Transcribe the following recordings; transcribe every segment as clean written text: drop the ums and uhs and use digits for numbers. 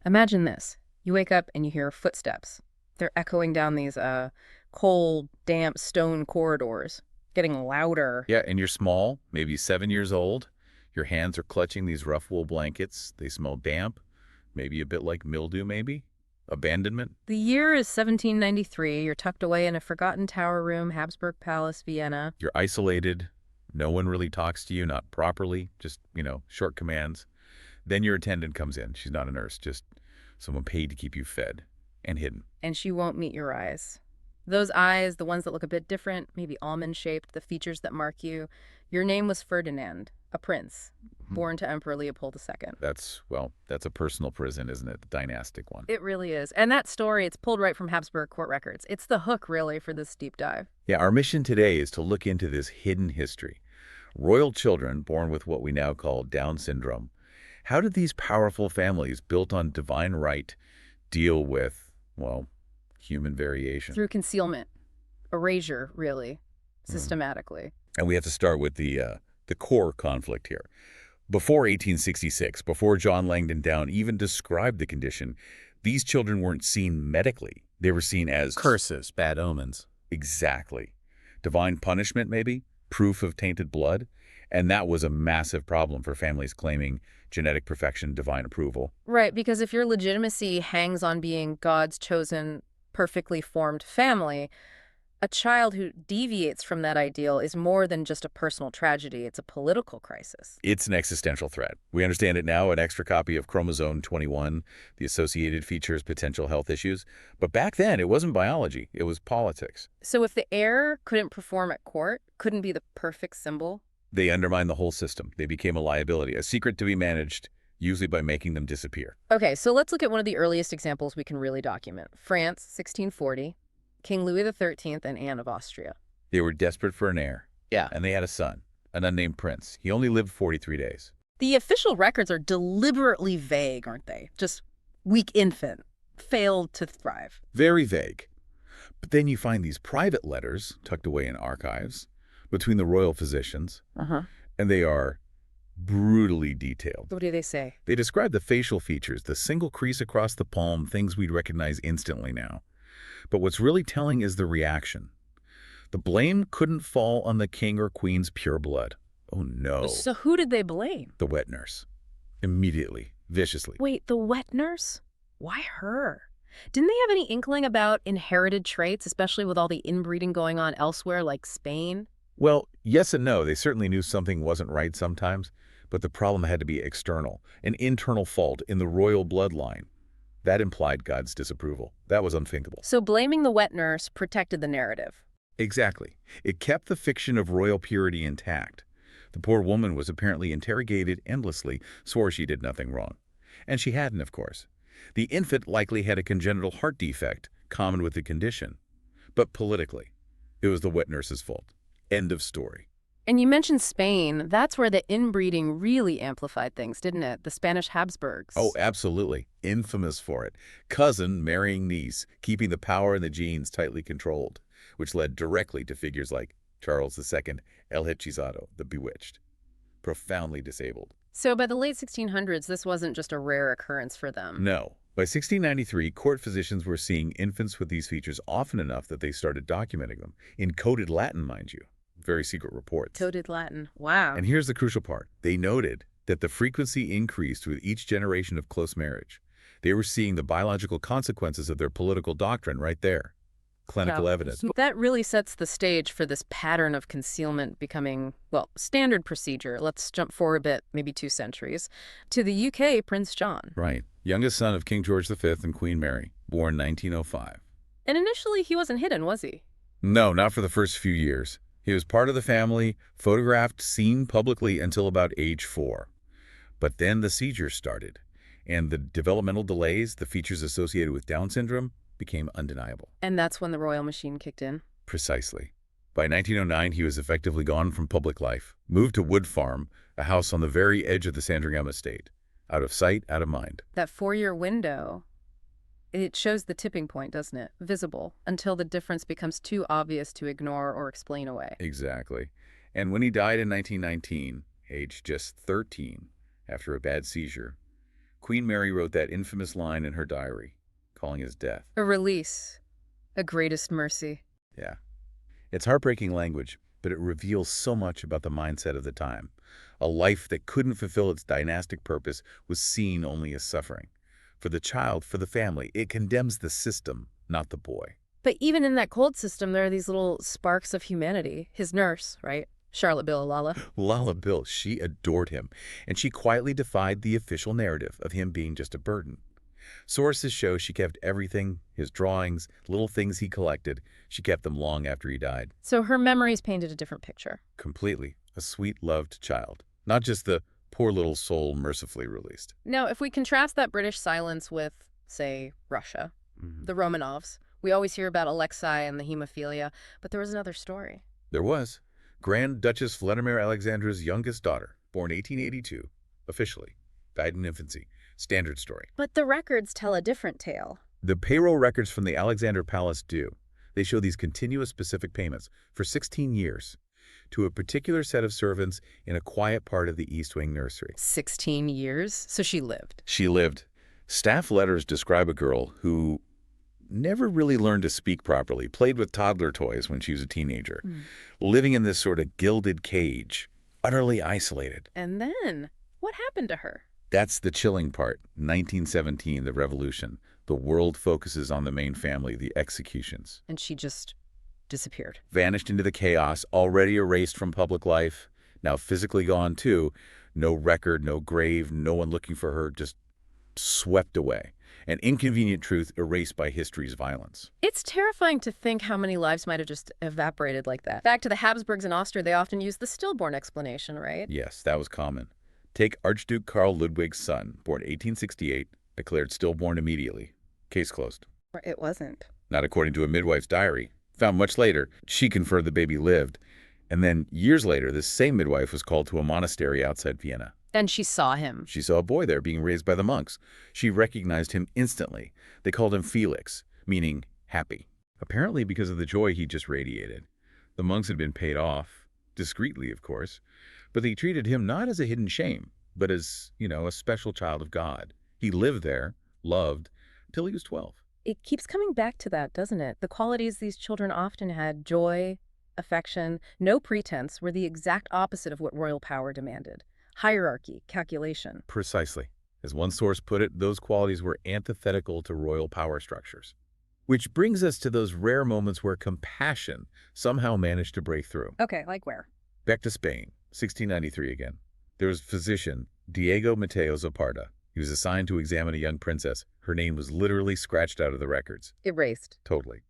Imagine this. You wake up and you hear footsteps. They're echoing down these cold, damp stone corridors, getting louder. Yeah, and you're small, maybe 7 years old. Your hands are clutching these rough wool blankets. They smell damp, maybe a bit like mildew, maybe? Abandonment? The year is 1793. You're tucked away in a forgotten tower room, Habsburg Palace, Vienna. You're isolated. No one really talks to you, not properly, just, short commands. Then your attendant comes in. She's not a nurse, just someone paid to keep you fed and hidden. And she won't meet your eyes. Those eyes, the ones that look a bit different, maybe almond-shaped, the features that mark you. Your name was Ferdinand, a prince, born to Emperor Leopold II. That's a personal prison, isn't it? The dynastic one. It really is. And that story, it's pulled right from Habsburg court records. It's the hook, really, for this deep dive. Yeah, our mission today is to look into this hidden history. Royal children born with what we now call Down syndrome. How did these powerful families built on divine right deal with, human variation? Through concealment, erasure, really, systematically. And we have to start with the core conflict here. Before 1866, before John Langdon Down even described the condition, these children weren't seen medically. They were seen as curses, bad omens. Exactly. Divine punishment, maybe? Proof of tainted blood? And that was a massive problem for families claiming genetic perfection, divine approval. Right, because if your legitimacy hangs on being God's chosen, perfectly formed family, a child who deviates from that ideal is more than just a personal tragedy. It's a political crisis. It's an existential threat. We understand it now, an extra copy of chromosome 21, the associated features, potential health issues. But back then, it wasn't biology. It was politics. So if the heir couldn't perform at court, couldn't be the perfect symbol? They undermined the whole system. They became a liability, a secret to be managed, usually by making them disappear. Okay, so let's look at one of the earliest examples we can really document. France, 1640. King Louis XIII and Anne of Austria. They were desperate for an heir. Yeah. And they had a son, an unnamed prince. He only lived 43 days. The official records are deliberately vague, aren't they? Just weak infant, failed to thrive. Very vague. But then you find these private letters tucked away in archives between the royal physicians, and they are brutally detailed. What do they say? They describe the facial features, the single crease across the palm, things we'd recognize instantly now. But what's really telling is the reaction. The blame couldn't fall on the king or queen's pure blood. Oh, no. So who did they blame? The wet nurse. Immediately, viciously. Wait, the wet nurse? Why her? Didn't they have any inkling about inherited traits, especially with all the inbreeding going on elsewhere, like Spain? Well, yes and no. They certainly knew something wasn't right sometimes, but the problem had to be external, an internal fault in the royal bloodline. That implied God's disapproval. That was unthinkable. So blaming the wet nurse protected the narrative. Exactly. It kept the fiction of royal purity intact. The poor woman was apparently interrogated endlessly, swore she did nothing wrong. And she hadn't, of course. The infant likely had a congenital heart defect, common with the condition. But politically, it was the wet nurse's fault. End of story. And you mentioned Spain. That's where the inbreeding really amplified things, didn't it? The Spanish Habsburgs. Oh, absolutely. Infamous for it. Cousin marrying niece, keeping the power and the genes tightly controlled, which led directly to figures like Charles II, El Hechizado, the Bewitched. Profoundly disabled. So by the late 1600s, this wasn't just a rare occurrence for them. No. By 1693, court physicians were seeing infants with these features often enough that they started documenting them. In coded Latin, mind you. Very secret reports. Coded Latin. Wow. And here's the crucial part. They noted that the frequency increased with each generation of close marriage. They were seeing the biological consequences of their political doctrine right there. Clinical evidence. That really sets the stage for this pattern of concealment becoming, standard procedure. Let's jump forward a bit, maybe 2 centuries, to the UK, Prince John. Right. Youngest son of King George V and Queen Mary, born 1905. And initially, he wasn't hidden, was he? No, not for the first few years. He was part of the family, photographed, seen publicly until about age 4. But then the seizures started, and the developmental delays, the features associated with Down syndrome, became undeniable. And that's when the royal machine kicked in? Precisely. By 1909, he was effectively gone from public life, moved to Wood Farm, a house on the very edge of the Sandringham estate. Out of sight, out of mind. That 4-year window, it shows the tipping point, doesn't it? Visible, until the difference becomes too obvious to ignore or explain away. Exactly. And when he died in 1919, aged just 13, after a bad seizure, Queen Mary wrote that infamous line in her diary, calling his death. A release, a greatest mercy. Yeah. It's heartbreaking language, but it reveals so much about the mindset of the time. A life that couldn't fulfill its dynastic purpose was seen only as suffering. For the child, for the family, it condemns the system, not the boy. But even in that cold system, there are these little sparks of humanity. His nurse, right? Charlotte Billalala. Lala Bill, she adored him, and she quietly defied the official narrative of him being just a burden. Sources show she kept everything, his drawings, little things he collected. She kept them long after he died. So her memories painted a different picture. Completely. A sweet, loved child. Not just the poor little soul mercifully released. Now, if we contrast that British silence with, say, Russia, the Romanovs, we always hear about Alexei and the hemophilia, but there was another story. There was. Grand Duchess Vladimir Alexandra's youngest daughter, born 1882, officially, died in infancy. Standard story. But the records tell a different tale. The payroll records from the Alexander Palace do. They show these continuous specific payments for 16 years to a particular set of servants in a quiet part of the East Wing nursery. 16 years? So she lived. She lived. Staff letters describe a girl who never really learned to speak properly, played with toddler toys when she was a teenager, living in this sort of gilded cage, utterly isolated. And then, what happened to her? That's the chilling part. 1917, the revolution. The world focuses on the main family, the executions. And she just disappeared. Vanished into the chaos, already erased from public life, now physically gone too. No record, no grave, no one looking for her, just swept away. An inconvenient truth erased by history's violence. It's terrifying to think how many lives might have just evaporated like that. Back to the Habsburgs in Austria, they often use the stillborn explanation, right? Yes, that was common. Take Archduke Karl Ludwig's son, born 1868, declared stillborn immediately. Case closed. Or it wasn't. Not according to a midwife's diary. Found much later, she conferred the baby lived. And then, years later, this same midwife was called to a monastery outside Vienna. And she saw him. She saw a boy there being raised by the monks. She recognized him instantly. They called him Felix, meaning happy. Apparently because of the joy he just radiated. The monks had been paid off, discreetly, of course, but they treated him not as a hidden shame, but as, a special child of God. He lived there, loved, till he was 12. It keeps coming back to that, doesn't it? The qualities these children often had, joy, affection, no pretense, were the exact opposite of what royal power demanded. Hierarchy, calculation. Precisely. As one source put it, those qualities were antithetical to royal power structures. Which brings us to those rare moments where compassion somehow managed to break through. Okay, like where? Back to Spain, 1693 again. There was physician Diego Mateo Zaparta. He was assigned to examine a young princess. Her name was literally scratched out of the records. Erased. Totally.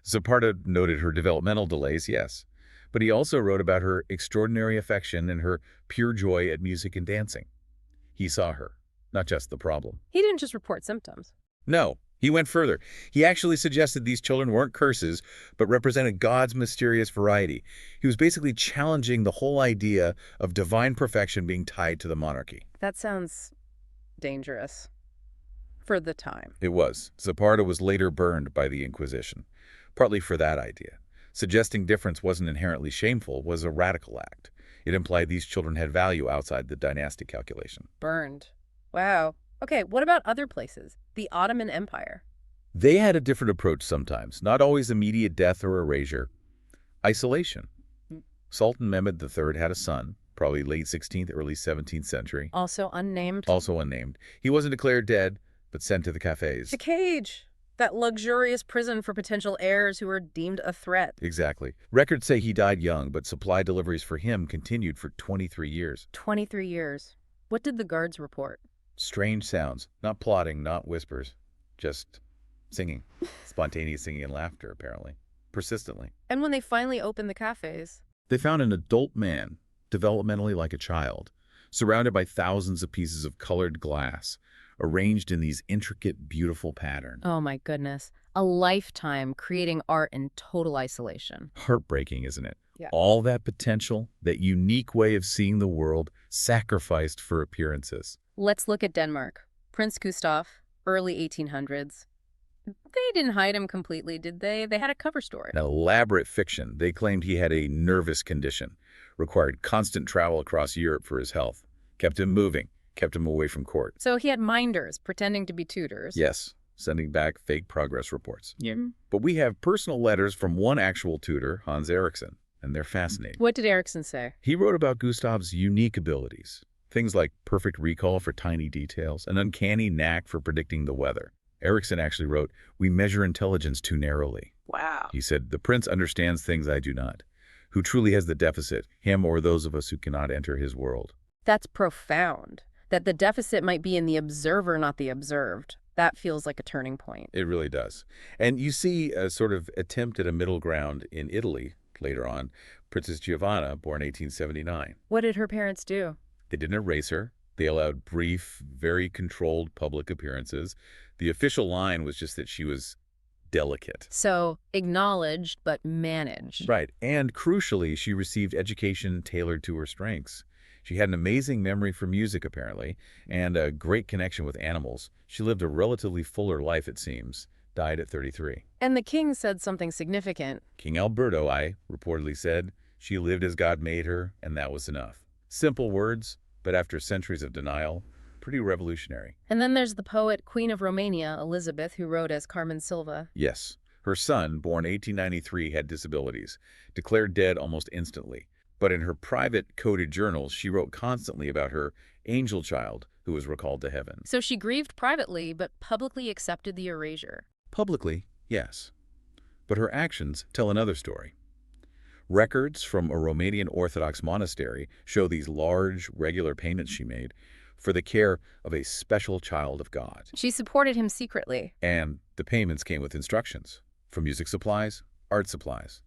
Zaparta noted her developmental delays, yes, but he also wrote about her extraordinary affection and her pure joy at music and dancing. He saw her, not just the problem. He didn't just report symptoms. No, he went further. He actually suggested these children weren't curses, but represented God's mysterious variety. He was basically challenging the whole idea of divine perfection being tied to the monarchy. That sounds dangerous. For the time. It was. Zaparta was later burned by the Inquisition, partly for that idea. Suggesting difference wasn't inherently shameful was a radical act. It implied these children had value outside the dynastic calculation. Burned. Wow. Okay, what about other places? The Ottoman Empire. They had a different approach sometimes, not always immediate death or erasure. Isolation. Sultan Mehmed III had a son, probably late 16th, early 17th century. Also unnamed. Also unnamed. He wasn't declared dead, but sent to the cafes. The cage. That luxurious prison for potential heirs who were deemed a threat. Exactly. Records say he died young, but supply deliveries for him continued for 23 years. 23 years. What did the guards report? Strange sounds. Not plotting, not whispers. Just singing. Spontaneous singing and laughter, apparently. Persistently. And when they finally opened the cafes? They found an adult man, developmentally like a child, surrounded by thousands of pieces of colored glass, arranged in these intricate, beautiful patterns. Oh my goodness. A lifetime creating art in total isolation. Heartbreaking, isn't it? Yeah. All that potential, that unique way of seeing the world, sacrificed for appearances. Let's look at Denmark. Prince Gustav, early 1800s. They didn't hide him completely, did they? They had a cover story. An elaborate fiction. They claimed he had a nervous condition, required constant travel across Europe for his health, kept him moving, kept him away from court. So he had minders pretending to be tutors. Yes, sending back fake progress reports. Yeah. But we have personal letters from one actual tutor, Hans Eriksson, and they're fascinating. What did Erickson say? He wrote about Gustav's unique abilities, things like perfect recall for tiny details, an uncanny knack for predicting the weather. Erickson actually wrote, "We measure intelligence too narrowly." Wow. He said, "The prince understands things I do not. Who truly has the deficit, him or those of us who cannot enter his world?" That's profound. That the deficit might be in the observer, not the observed. That feels like a turning point. It really does. And you see a sort of attempt at a middle ground in Italy later on. Princess Giovanna, born 1879. What did her parents do? They didn't erase her. They allowed brief, very controlled public appearances. The official line was just that she was delicate. So, acknowledged but managed. Right. And crucially, she received education tailored to her strengths. She had an amazing memory for music, apparently, and a great connection with animals. She lived a relatively fuller life, it seems. Died at 33. And the king said something significant. King Alberto, I reportedly said, she lived as God made her, and that was enough. Simple words, but after centuries of denial, pretty revolutionary. And then there's the poet Queen of Romania, Elizabeth, who wrote as Carmen Silva. Yes. Her son, born 1893, had disabilities, declared dead almost instantly. But in her private coded journals, she wrote constantly about her angel child who was recalled to heaven. So she grieved privately, but publicly accepted the erasure. Publicly, yes. But her actions tell another story. Records from a Romanian Orthodox monastery show these large, regular payments she made for the care of a special child of God. She supported him secretly. And the payments came with instructions for music supplies, art supplies,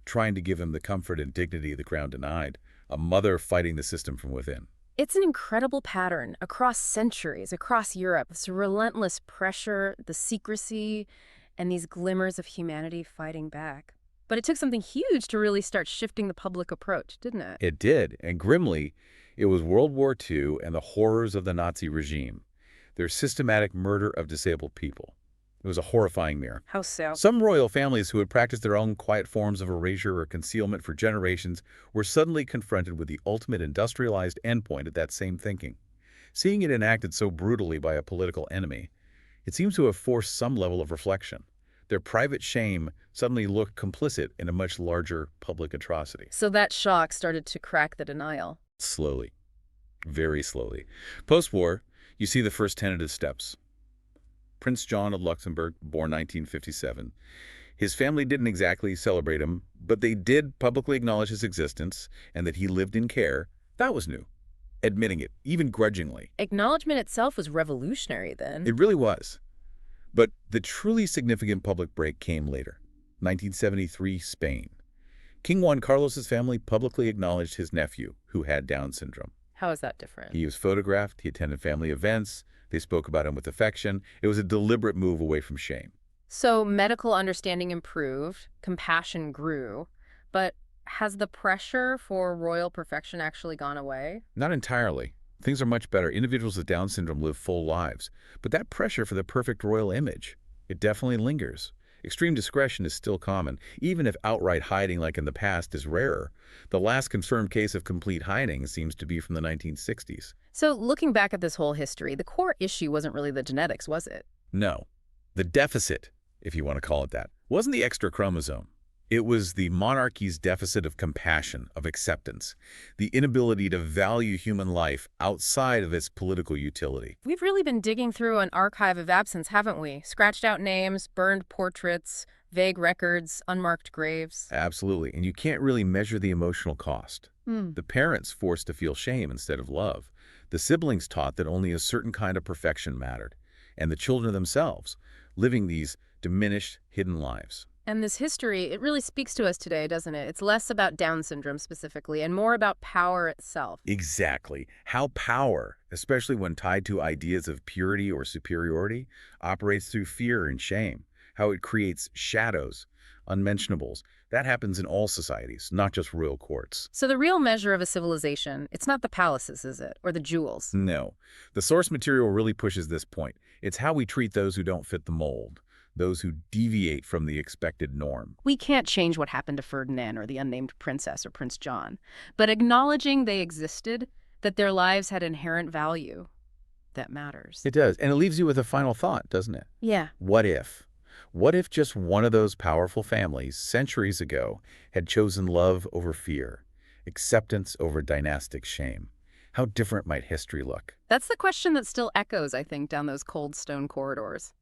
trying to give him the comfort and dignity the crown denied, a mother fighting the system from within. It's an incredible pattern across centuries, across Europe. This relentless pressure, the secrecy, and these glimmers of humanity fighting back. But it took something huge to really start shifting the public approach, didn't it? It did, and grimly, it was World War II and the horrors of the Nazi regime, their systematic murder of disabled people. It was a horrifying mirror. How so? Some royal families who had practiced their own quiet forms of erasure or concealment for generations were suddenly confronted with the ultimate industrialized endpoint of that same thinking. Seeing it enacted so brutally by a political enemy, it seems to have forced some level of reflection. Their private shame suddenly looked complicit in a much larger public atrocity. So that shock started to crack the denial. Slowly. Very slowly. Post-war, you see the first tentative steps. Prince John of Luxembourg, born 1957. His family didn't exactly celebrate him, but they did publicly acknowledge his existence and that he lived in care. That was new. Admitting it, even grudgingly. Acknowledgement itself was revolutionary then. It really was. But the truly significant public break came later. 1973, Spain. King Juan Carlos's family publicly acknowledged his nephew, who had Down syndrome. How is that different? He was photographed, he attended family events, they spoke about him with affection. It was a deliberate move away from shame. So medical understanding improved, compassion grew, but has the pressure for royal perfection actually gone away? Not entirely. Things are much better. Individuals with Down syndrome live full lives. But that pressure for the perfect royal image, it definitely lingers. Extreme discretion is still common, even if outright hiding like in the past is rarer. The last confirmed case of complete hiding seems to be from the 1960s. So looking back at this whole history, the core issue wasn't really the genetics, was it? No. The deficit, if you want to call it that, wasn't the extra chromosome. It was the monarchy's deficit of compassion, of acceptance, the inability to value human life outside of its political utility. We've really been digging through an archive of absence, haven't we? Scratched out names, burned portraits, vague records, unmarked graves. Absolutely. And you can't really measure the emotional cost. The parents forced to feel shame instead of love. The siblings taught that only a certain kind of perfection mattered. And the children themselves, living these diminished, hidden lives. And this history, it really speaks to us today, doesn't it? It's less about Down syndrome specifically and more about power itself. Exactly. How power, especially when tied to ideas of purity or superiority, operates through fear and shame. How it creates shadows, unmentionables. That happens in all societies, not just royal courts. So the real measure of a civilization, it's not the palaces, is it? Or the jewels? No. The source material really pushes this point. It's how we treat those who don't fit the mold, those who deviate from the expected norm. We can't change what happened to Ferdinand or the unnamed princess or Prince John, but acknowledging they existed, that their lives had inherent value that matters. It does. And it leaves you with a final thought, doesn't it? Yeah. What if? What if just one of those powerful families centuries ago had chosen love over fear, acceptance over dynastic shame? How different might history look? That's the question that still echoes, I think, down those cold stone corridors.